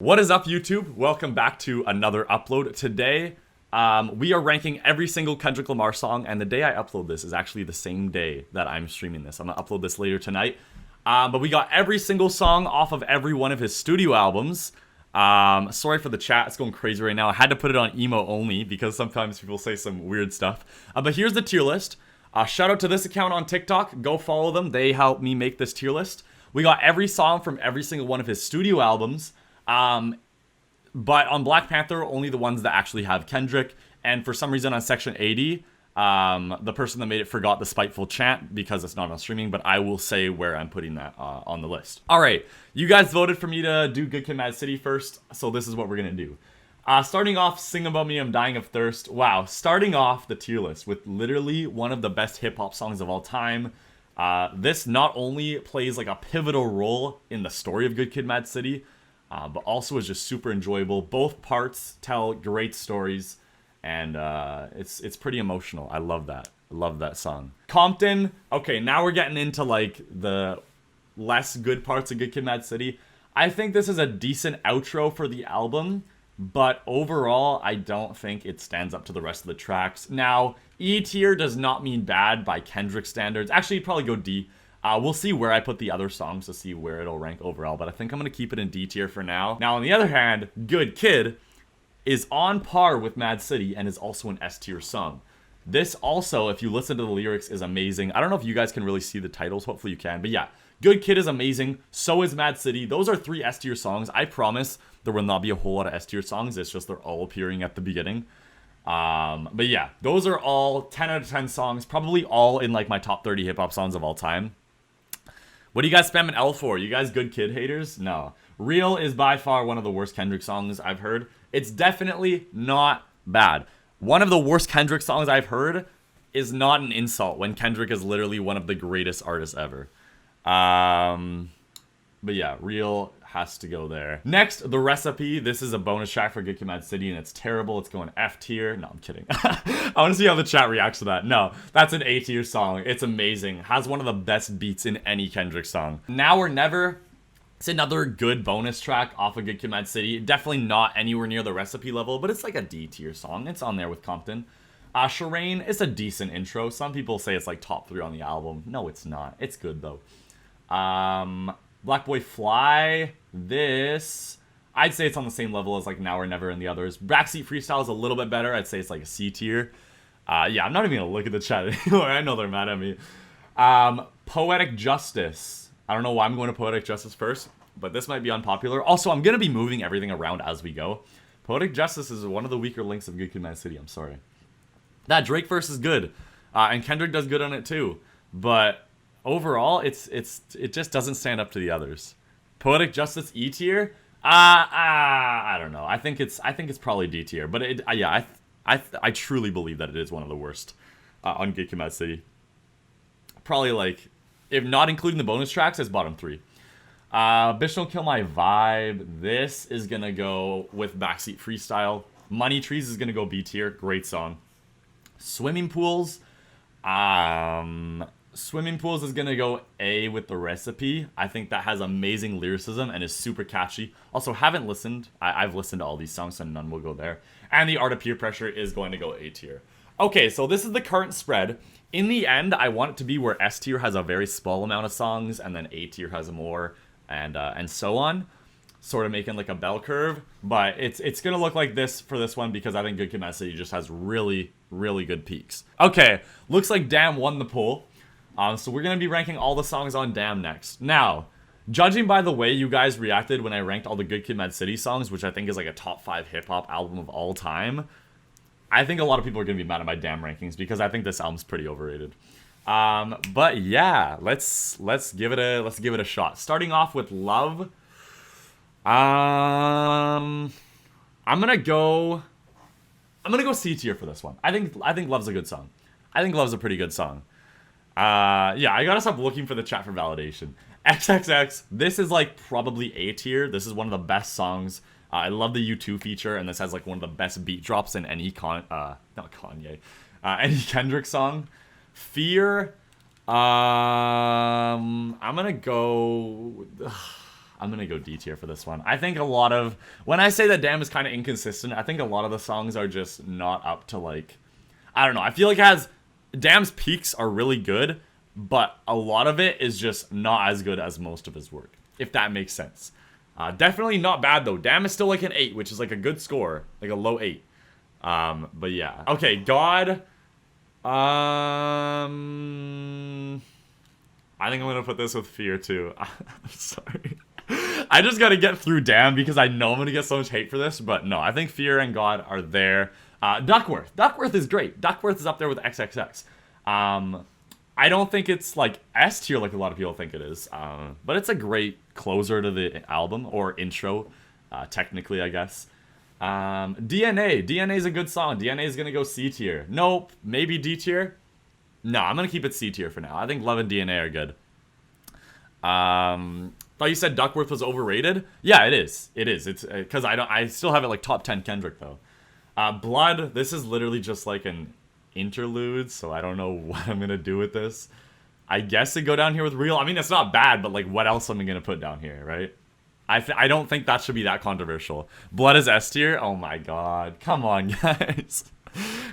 What is up, YouTube? Welcome back to another upload. Today, we are ranking every single Kendrick Lamar song, and the day I upload this is actually the same day that I'm streaming this. I'm gonna upload this later tonight. But we got every single song off of every one of his studio albums. Sorry for the chat, it's going crazy right now. I had to put it on emo only because sometimes people say some weird stuff. But here's the tier list. Shout out to this account on TikTok. Go follow them. They helped me make this tier list. We got every song from every single one of his studio albums. But on Black Panther, only the ones that actually have Kendrick. And for some reason on Section.80, the person that made it forgot the spiteful chant because it's not on streaming, but I will say where I'm putting that on the list. All right, you guys voted for me to do Good Kid, M.A.A.D City first, so this is what we're going to do. Starting off, Sing About Me, I'm Dying of Thirst. Wow, starting off the tier list with literally one of the best hip-hop songs of all time. This not only plays like a pivotal role in the story of Good Kid, M.A.A.D City, but also is just super enjoyable. Both parts tell great stories, and it's pretty emotional. I love that. I love that song. Compton. Okay, now we're getting into like the less good parts of Good Kid, M.A.A.D City. I think this is a decent outro for the album, but overall, I don't think it stands up to the rest of the tracks. Now, E tier does not mean bad by Kendrick standards. Actually, it'd probably go D. We'll see where I put the other songs to see where it'll rank overall, but I think I'm going to keep it in D tier for now. Now, on the other hand, Good Kid is on par with M.A.A.D City and is also an S tier song. This also, if you listen to the lyrics, is amazing. I don't know if you guys can really see the titles. Hopefully you can. But yeah, Good Kid is amazing. So is M.A.A.D City. Those are 3 S tier songs. I promise there will not be a whole lot of S tier songs. It's just they're all appearing at the beginning. But yeah, those are all 10 out of 10 songs. Probably all in like my top 30 hip-hop songs of all time. What do you guys spam an L for? You guys Good Kid haters? No. Real is by far one of the worst Kendrick songs I've heard. It's definitely not bad. One of the worst Kendrick songs I've heard is not an insult when Kendrick is literally one of the greatest artists ever. But yeah, Real has to go there. Next, The Recipe. This is a bonus track for Good Kid, M.A.A.D City, and it's terrible. It's going F tier. No, I'm kidding. I want to see how the chat reacts to that. No, that's an A tier song. It's amazing. Has one of the best beats in any Kendrick song. Now or Never. It's another good bonus track off of Good Kid, M.A.A.D City. Definitely not anywhere near the Recipe level, but it's like a D tier song. It's on there with Compton. Shireen, it's a decent intro. Some people say it's like top 3 on the album. No, it's not. It's good though. Black Boy Fly, this, I'd say it's on the same level as like Now or Never and the others. Backseat Freestyle is a little bit better. I'd say it's like a C tier. Yeah, I'm not even gonna look at the chat anymore. I know they're mad at me. Poetic Justice. I don't know why I'm going to Poetic Justice first, but this might be unpopular. Also, I'm gonna be moving everything around as we go. Poetic Justice is one of the weaker links of Good Kid, M.A.A.D City. I'm sorry. That Drake verse is good, and Kendrick does good on it too, but overall, it just doesn't stand up to the others. Poetic Justice E tier? I don't know. I think it's probably D tier. But yeah, I truly believe that it is one of the worst on Good Kid, M.A.A.D City. Probably like, if not including the bonus tracks, it's bottom 3. Bitch Don't Kill My Vibe. This is gonna go with Backseat Freestyle. Money Trees is gonna go B tier. Great song. Swimming Pools. Swimming Pools is gonna go A with The Recipe. I think that has amazing lyricism and is super catchy. Also, haven't listened. I've listened to all these songs, so none will go there. And The Art of Peer Pressure is going to go A tier. Okay, so this is the current spread. In the end, I want it to be where S tier has a very small amount of songs, and then A tier has more, and so on. Sort of making like a bell curve. But it's gonna look like this for this one because I think Good Kid, M.A.A.D City just has really, really good peaks. Okay, looks like Damn won the poll. So we're going to be ranking all the songs on Damn next. Now, judging by the way you guys reacted when I ranked all the Good Kid, M.A.A.D City songs, which I think is like a top 5 hip-hop album of all time, I think a lot of people are going to be mad at my Damn rankings because I think this album's pretty overrated. But yeah, let's give it a shot. Starting off with Love. I'm going to go C tier for this one. I think Love's a good song. I think Love's a pretty good song. Yeah, I gotta stop looking for the chat for validation. XXX, this is like probably A tier. This is one of the best songs. I love the U2 feature, and this has like one of the best beat drops in any any Kendrick song. Fear, I'm gonna go I'm gonna go D tier for this one. I think a lot of, when I say that Damn is kind of inconsistent, I think a lot of the songs are just not up to like, I don't know. I feel like Damn's peaks are really good, but a lot of it is just not as good as most of his work, if that makes sense. Definitely not bad though. Damn is still like an 8, which is like a good score, like a low 8. But yeah. Okay, God. I think I'm gonna put this with Fear too. I'm sorry. I just gotta get through Damn because I know I'm gonna get so much hate for this, but no, I think Fear and God are there. Duckworth. Duckworth is great. Duckworth is up there with XXX. I don't think it's like S tier like a lot of people think it is, but it's a great closer to the album, or intro, technically, I guess. DNA. DNA is a good song. DNA is gonna go C tier. Nope. Maybe D tier. No, I'm gonna keep it C tier for now. I think Love and DNA are good. Thought you said Duckworth was overrated. Yeah, it is. It is. It's because I still have it like top 10 Kendrick though. Blood. This is literally just like an interlude, so I don't know what I'm gonna do with this. I guess it go down here with Real. I mean, it's not bad, but like, what else am I gonna put down here, right? I don't think that should be that controversial. Blood is S tier. Oh my god, come on, guys,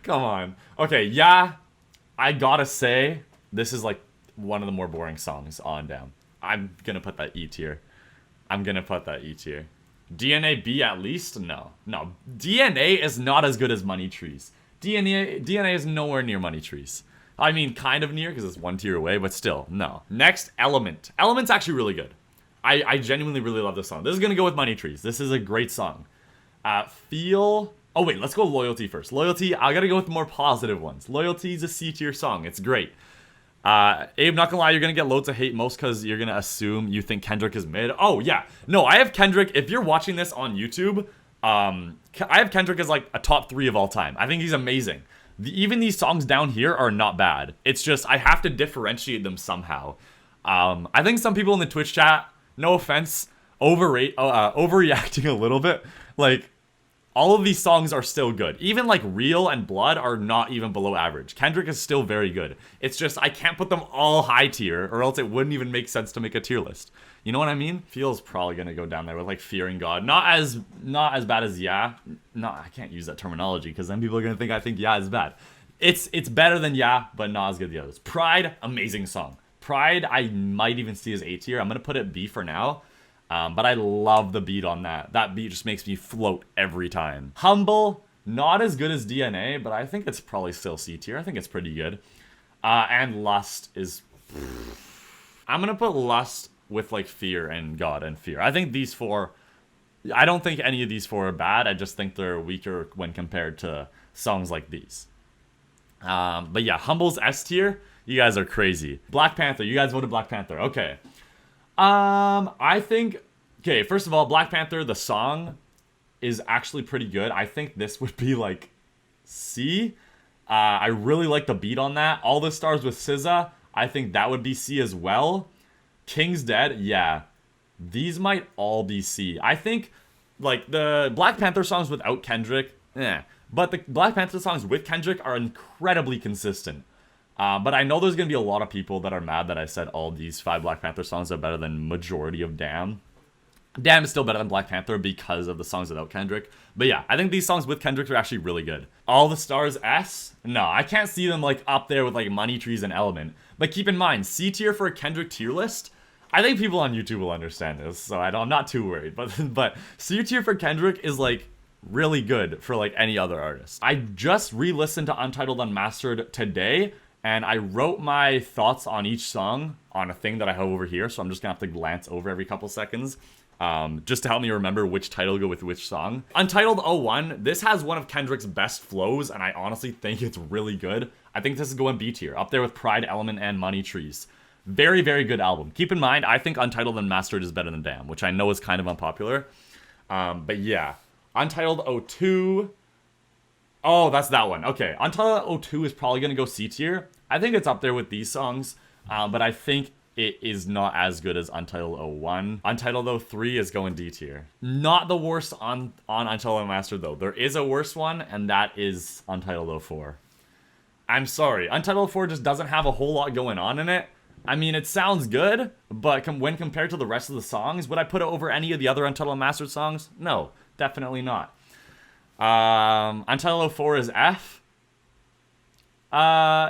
come on. Okay, yeah, I gotta say this is like one of the more boring songs on Damn. I'm gonna put that E tier. I'm gonna put that E tier. DNA B at least? No. DNA is not as good as Money Trees. DNA is nowhere near Money Trees. I mean, kind of near because it's one tier away, but still, no. Next, Element. Element's actually really good. I genuinely really love this song. This is gonna go with Money Trees. This is a great song. Feel. Oh wait, let's go Loyalty first. Loyalty. I gotta go with the more positive ones. Loyalty is a C tier song. It's great. Abe, not gonna lie, you're gonna get loads of hate, most because you're gonna assume you think Kendrick is mid. Oh yeah, no, I have Kendrick. If you're watching this on YouTube, I have Kendrick as like a top 3 of all time. I think he's amazing. Even these songs down here are not bad. It's just I have to differentiate them somehow. I think some people in the Twitch chat, no offense, overreacting a little bit. Like, all of these songs are still good. Even like Real and Blood are not even below average. Kendrick is still very good. It's just I can't put them all high tier, or else it wouldn't even make sense to make a tier list. You know what I mean? Feel's probably gonna go down there with like Fearing God. Not as bad as Yeah. No, I can't use that terminology because then people are gonna think I think Yeah is bad. It's better than Yeah, but not as good as the others. Pride, amazing song. Pride, I might even see as A tier. I'm gonna put it B for now. But I love the beat on that. That beat just makes me float every time. Humble, not as good as DNA, but I think it's probably still C tier. I think it's pretty good. And Lust is... I'm gonna put Lust with like Fear and God and Fear. I think these 4... I don't think any of these 4 are bad. I just think they're weaker when compared to songs like these. But yeah, Humble's S tier. You guys are crazy. Black Panther. You guys voted Black Panther. Okay. I think... Okay, first of all, Black Panther, the song, is actually pretty good. I think this would be, like, C. I really like the beat on that. All the Stars with SZA, I think that would be C as well. King's Dead, yeah. These might all be C. I think, like, the Black Panther songs without Kendrick, But the Black Panther songs with Kendrick are incredibly consistent. But I know there's going to be a lot of people that are mad that I said all these 5 Black Panther songs are better than majority of Damn. Damn is still better than Black Panther because of the songs without Kendrick. But yeah, I think these songs with Kendrick are actually really good. All the Stars S? No, I can't see them like up there with like Money Trees and Element. But keep in mind, C tier for a Kendrick tier list, I think people on YouTube will understand this, so I'm not too worried. But C tier for Kendrick is like really good for like any other artist. I just re-listened to Untitled Unmastered today, and I wrote my thoughts on each song on a thing that I have over here, so I'm just gonna have to glance over every couple seconds. Just to help me remember which title go with which song. Untitled 01, this has one of Kendrick's best flows, and I honestly think it's really good. I think this is going B tier, up there with Pride, Element, and Money Trees. Very, very good album. Keep in mind, I think Untitled Unmastered is better than Damn, which I know is kind of unpopular. But yeah, Untitled 02. Oh, that's that one. Okay, Untitled 02 is probably going to go C tier. I think it's up there with these songs, but I think it is not as good as Untitled 01. Untitled 03 is going D tier. Not the worst on Untitled Unmastered though. There is a worse one, and that is Untitled 04. I'm sorry. Untitled 04 just doesn't have a whole lot going on in it, I mean, it sounds good, but when compared to the rest of the songs, would I put it over any of the other Untitled Unmastered songs? No, definitely not. Untitled 04 is F.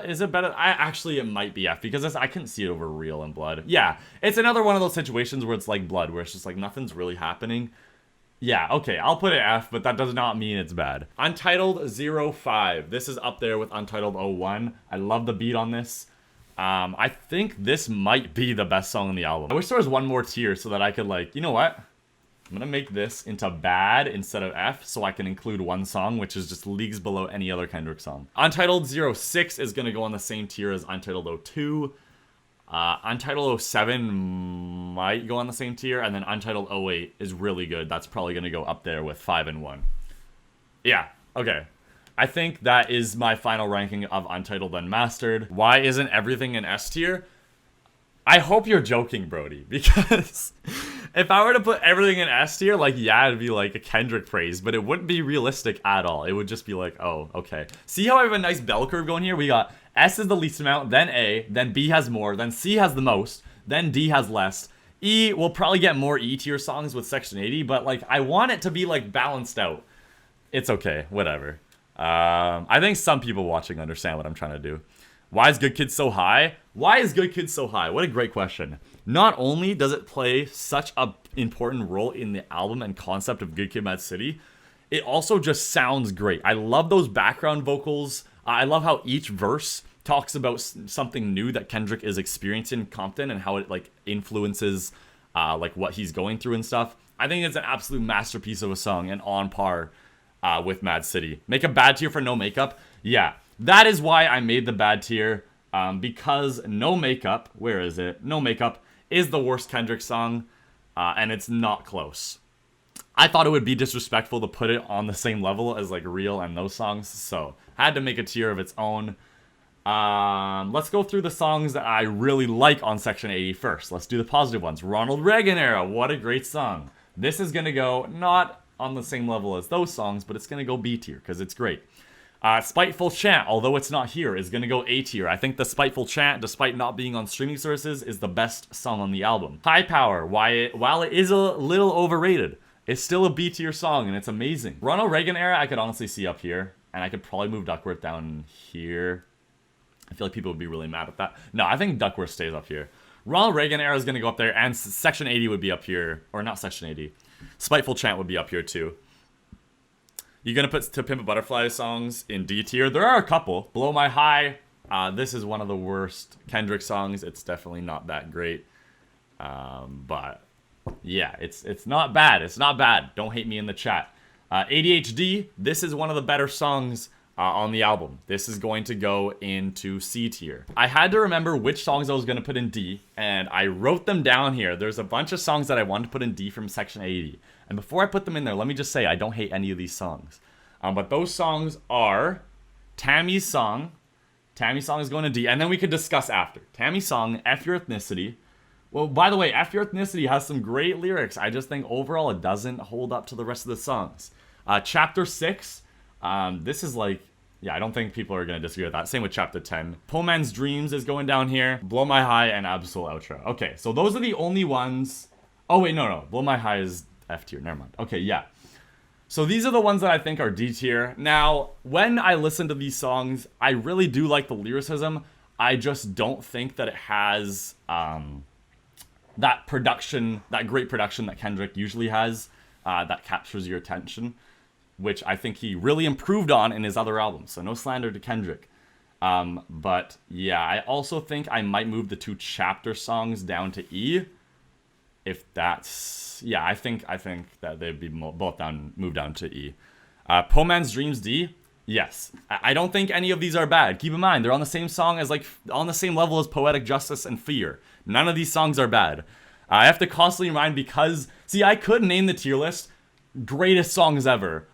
Is it better? Actually, it might be F, because I couldn't see it over Real and Blood. Yeah, it's another one of those situations where it's like Blood, where it's just like nothing's really happening. Yeah, okay, I'll put it F, but that does not mean it's bad. Untitled 05. This is up there with Untitled 01. I love the beat on this. I think this might be the best song on the album. I wish there was one more tier so that I could, like, you know what? I'm gonna make this into bad instead of F so I can include one song, which is just leagues below any other Kendrick song. Untitled 06 is gonna go on the same tier as Untitled 02. Untitled 07 might go on the same tier, and then Untitled 08 is really good. That's probably gonna go up there with 5 and 1. Yeah, okay. I think that is my final ranking of Untitled Unmastered. Why isn't everything in S tier? I hope you're joking, Brody, because if I were to put everything in S tier, like, yeah, it'd be like a Kendrick praise, but it wouldn't be realistic at all. It would just be like, oh, okay. See how I have a nice bell curve going here? We got S is the least amount, then A, then B has more, then C has the most, then D has less. E will probably get more E tier songs with Section 80, but, like, I want it to be, like, balanced out. It's okay, whatever. I think some people watching understand what I'm trying to do. Why is Good Kid so high? Why is Good Kid so high? What a great question. Not only does it play such an important role in the album and concept of Good Kid, M.A.A.D City, it also just sounds great. I love those background vocals. I love how each verse talks about something new that Kendrick is experiencing in Compton and how it, like, influences like what he's going through and stuff. I think it's an absolute masterpiece of a song and on par with M.A.A.D City. Make a bad tier for No Makeup? Yeah, that is why I made the bad tier, because No Makeup, where is it? No Makeup is the worst Kendrick song, and it's not close. I thought it would be disrespectful to put it on the same level as, like, Real and those songs, so I had to make a tier of its own. Let's go through the songs that I really like on Section 80 first. Let's do the positive ones. Ronald Reagan Era, what a great song. This is gonna go not on the same level as those songs, but it's gonna go B tier because it's great. Spiteful Chant, although it's not here, is gonna go A tier. I think the Spiteful Chant, despite not being on streaming services, is the best song on the album. High Power, while it is a little overrated, it's still a B tier song and it's amazing. Ronald Reagan Era, I could honestly see up here, and I could probably move Duckworth down here. I feel like people would be really mad at that. No, I think Duckworth stays up here. Ronald Reagan Era is gonna go up there, and Section 80 would be up here, or not Section 80. Spiteful Chant would be up here too. You're gonna put To Pimp a Butterfly songs in D tier. There are a couple. Blow My High. This is one of the worst Kendrick songs. It's definitely not that great. But yeah, it's not bad. It's not bad. Don't hate me in the chat. ADHD. This is one of the better songs on the album. This is going to go into C tier. I had to remember which songs I was going to put in D, and I wrote them down here. There's a bunch of songs that I wanted to put in D from Section 80. And before I put them in there, let me just say I don't hate any of these songs. But those songs are Tammy's Song. Tammy's Song is going to D, and then we could discuss after. Tammy's Song, F Your Ethnicity. Well, by the way, F Your Ethnicity has some great lyrics. I just think overall it doesn't hold up to the rest of the songs. Chapter 6. This is like, yeah, I don't think people are going to disagree with that. Same with Chapter 10. Poor Man's Dreams is going down here. Blow My High and Absol Outro. Okay, so those are the only ones. Oh, wait, no. Blow My High is F tier. Never mind. Okay, yeah. So these are the ones that I think are D tier. Now, when I listen to these songs, I really do like the lyricism. I just don't think that it has that production, that great production that Kendrick usually has, that captures your attention, which I think he really improved on in his other albums. So no slander to Kendrick. But yeah, I also think I might move the 2 Chapter songs down to E. If that's, yeah, I think that they'd be both moved down to E. Poor Man's Dreams D. Yes, I don't think any of these are bad. Keep in mind, they're on the same song as, like, on the same level as Poetic Justice and Fear. None of these songs are bad. I have to constantly remind because, see, I could name the tier list greatest songs ever.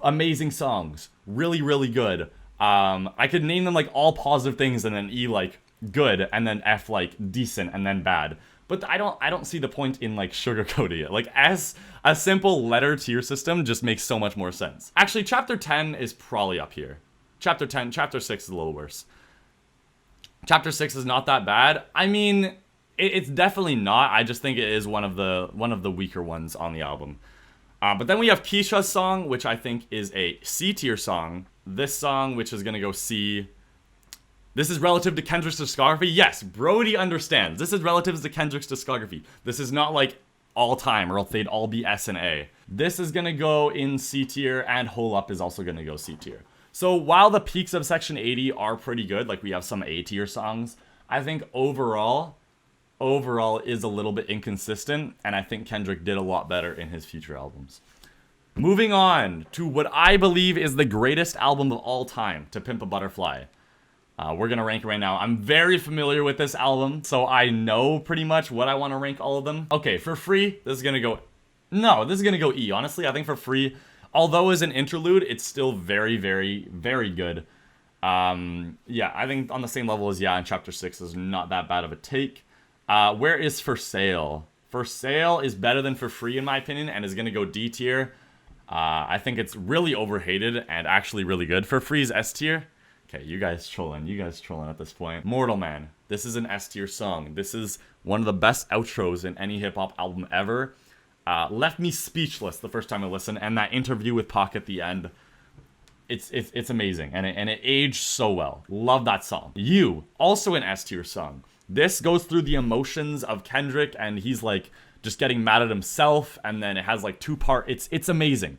Amazing songs. Really, really good. I could name them, like, all positive things and then E, like, good, and then F, like, decent, and then bad. But I don't see the point in, like, sugarcoating it. Like, as a simple letter tier system just makes so much more sense. Actually, Chapter 10 is probably up here. Chapter 10, Chapter 6 is a little worse. Chapter 6 is not that bad. I mean, it's definitely not. I just think it is one of the weaker ones on the album. But then we have Keisha's song, which I think is a C tier song. This song, which is gonna go C. This is relative to Kendrick's discography. Yes, Brody understands. This is relative to Kendrick's discography. This is not like all time, or else they'd all be S and A. This is gonna go in C tier, and Hole Up is also gonna go C tier. So while the peaks of Section 80 are pretty good, like we have some A tier songs, I think overall is a little bit inconsistent, and I think Kendrick did a lot better in his future albums. Moving on to what I believe is the greatest album of all time, To Pimp a Butterfly. We're gonna rank right now. I'm very familiar with this album, so I know pretty much what I want to rank all of them. Okay, for free, this is gonna go... No, this is gonna go E. Honestly, I think for free, although as an interlude, it's still very, very, very good. Yeah, I think on the same level as and Chapter 6 is not that bad of a take. Where is For Sale? For Sale is better than For Free in my opinion, and is gonna go D tier. I think it's really overhated and actually really good. For Free is S tier. Okay, you guys trolling at this point. Mortal Man. This is an S tier song. This is one of the best outros in any hip hop album ever. Left me speechless the first time I listened, and that interview with Pac at the end. It's amazing, and it aged so well. Love that song. You, also an S tier song. This goes through the emotions of Kendrick, and he's like just getting mad at himself, and then it has like two parts. It's amazing.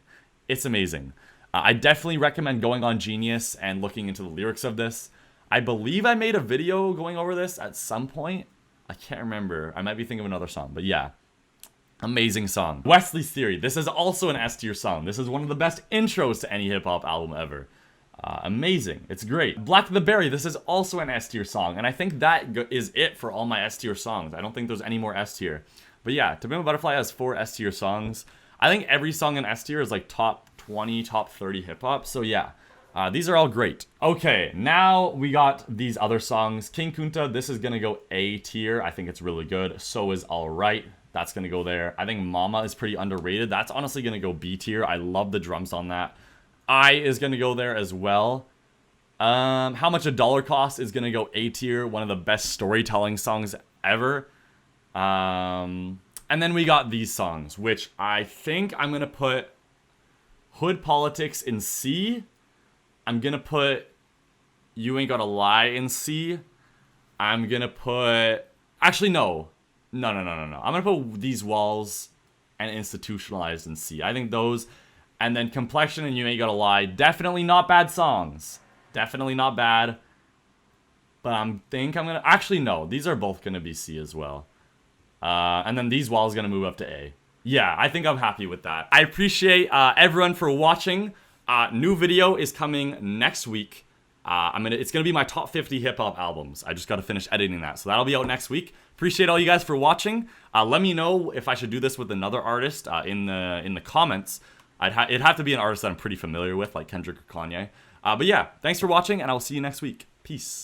It's amazing. I definitely recommend going on Genius and looking into the lyrics of this. I believe I made a video going over this at some point. I can't remember. I might be thinking of another song, but yeah. Amazing song. Wesley's Theory. This is also an S tier song. This is one of the best intros to any hip hop album ever. Amazing. It's great. Black the Berry. This is also an S tier song, and I think that is it for all my S tier songs. I don't think there's any more S tier. But yeah, To Pimp a Butterfly has 4 S tier songs. I think every song in S tier is like top 20, top 30 hip hop. So yeah, these are all great. Okay, now we got these other songs. King Kunta, this is gonna go A tier. I think it's really good. So is Alright. That's gonna go there. I think Mama is pretty underrated. That's honestly gonna go B tier. I love the drums on that. I is gonna go there as well. How Much a Dollar Costs is gonna go A tier. One of the best storytelling songs ever. And then we got these songs, which I think I'm gonna put Hood Politics in C. I'm gonna put You Ain't Gotta Lie in C. I'm gonna put... Actually, no. No. I'm gonna put These Walls and Institutionalized in C. I think those... And then Complexion and You Ain't Gotta Lie. Definitely not bad songs. Definitely not bad. But I think I'm gonna... Actually, no. These are both gonna be C as well. And then These Walls gonna move up to A. Yeah, I think I'm happy with that. I appreciate everyone for watching. New video is coming next week. It's gonna be my top 50 hip hop albums. I just gotta finish editing that, so that'll be out next week. Appreciate all you guys for watching. Let me know if I should do this with another artist in the comments. It'd have to be an artist that I'm pretty familiar with, like Kendrick or Kanye. But yeah, thanks for watching, and I will see you next week. Peace.